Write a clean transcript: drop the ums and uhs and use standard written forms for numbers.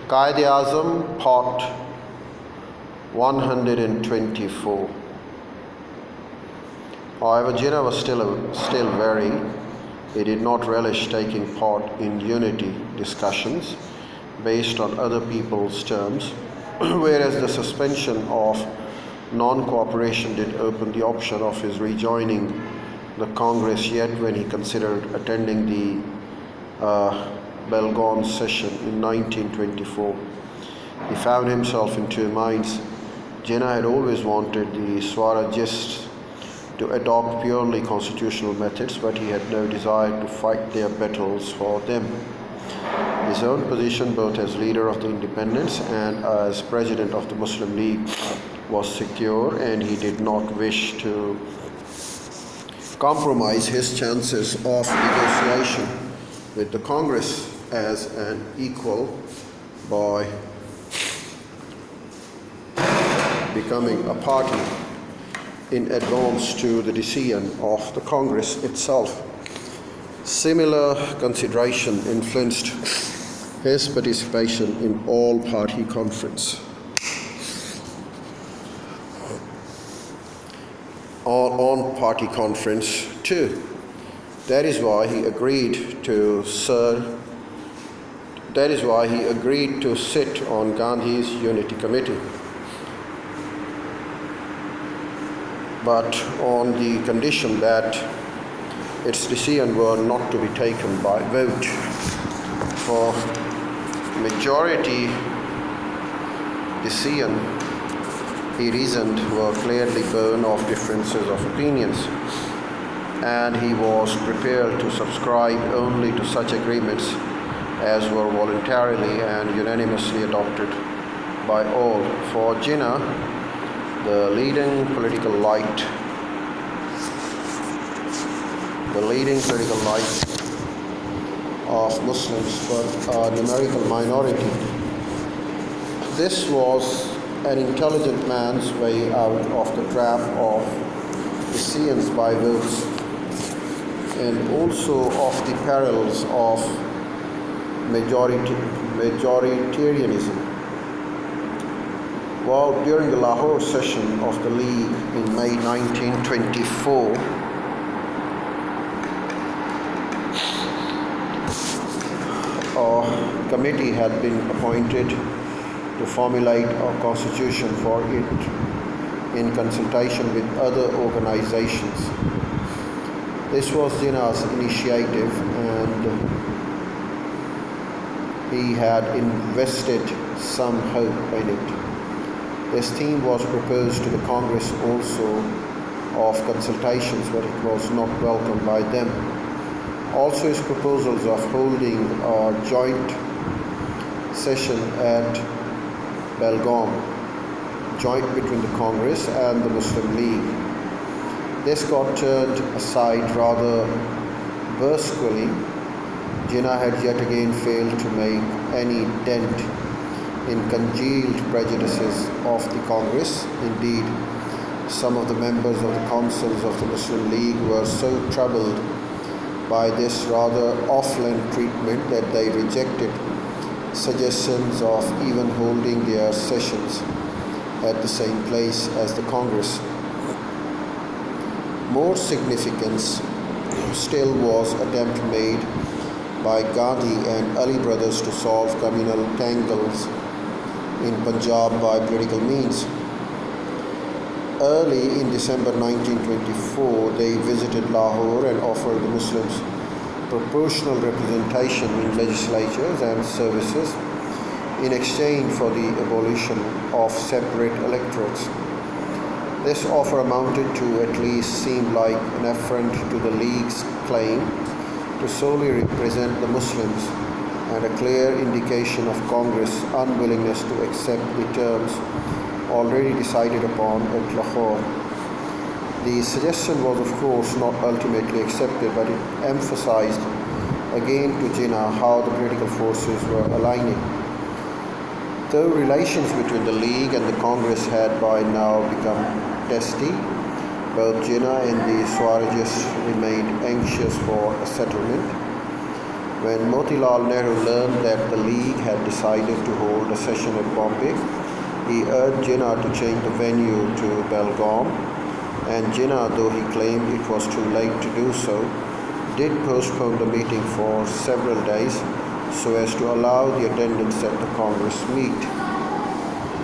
Quaid Azam, Part 124. However, Jinnah was still wary. He did not relish taking part in unity discussions based on other people's terms, whereas the suspension of non-cooperation did open the option of his rejoining the Congress yet when he considered attending the Belgaum session in 1924. He found himself in two minds. Jinnah had always wanted the Swarajists to adopt purely constitutional methods, but he had no desire to fight their battles for them. His own position, both as leader of the independents and as president of the Muslim League, was secure, and he did not wish to compromise his chances of negotiation with the Congress as an equal by becoming a party in advance to the decision of the Congress itself. Similar consideration influenced his participation in all-party conference. On-party conference too. That is why he agreed to sit on Gandhi's Unity Committee, but on the condition that its decisions were not to be taken by vote. For majority decision, he reasoned, were clearly born of differences of opinions, and he was prepared to subscribe only to such agreements as were voluntarily and unanimously adopted by all. For Jinnah, the leading political light of Muslims were a numerical minority. This was an intelligent man's way out of the trap of decisions by votes, and also of the perils of majoritarianism. Well, during the Lahore session of the League in May 1924, a committee had been appointed to formulate a constitution for it in consultation with other organizations. This was Jinnah's initiative, and he had invested some hope in it. This theme was proposed to the Congress also of consultations, but it was not welcomed by them. Also, his proposals of holding a joint session at Belgaum, joint between the Congress and the Muslim League. This got turned aside rather brusquely. Jinnah had yet again failed to make any dent in congealed prejudices of the Congress. Indeed, some of the members of the councils of the Muslim League were so troubled by this rather offline treatment that they rejected suggestions of even holding their sessions at the same place as the Congress. More significance still was attempt made by Gandhi and Ali brothers to solve communal tangles in Punjab by political means. Early in December 1924, they visited Lahore and offered the Muslims proportional representation in legislatures and services in exchange for the abolition of separate electorates. This offer amounted to at least seem like an affront to the League's claim to solely represent the Muslims, and a clear indication of Congress' unwillingness to accept the terms already decided upon at Lahore. The suggestion was, of course, not ultimately accepted, but it emphasized again to Jinnah how the political forces were aligning. Though relations between the League and the Congress had by now become testy, both Jinnah and the Swarajists remained anxious for a settlement. When Motilal Nehru learned that the League had decided to hold a session at Bombay, he urged Jinnah to change the venue to Belgaum, and Jinnah, though he claimed it was too late to do so, did postpone the meeting for several days so as to allow the attendance at the Congress meet.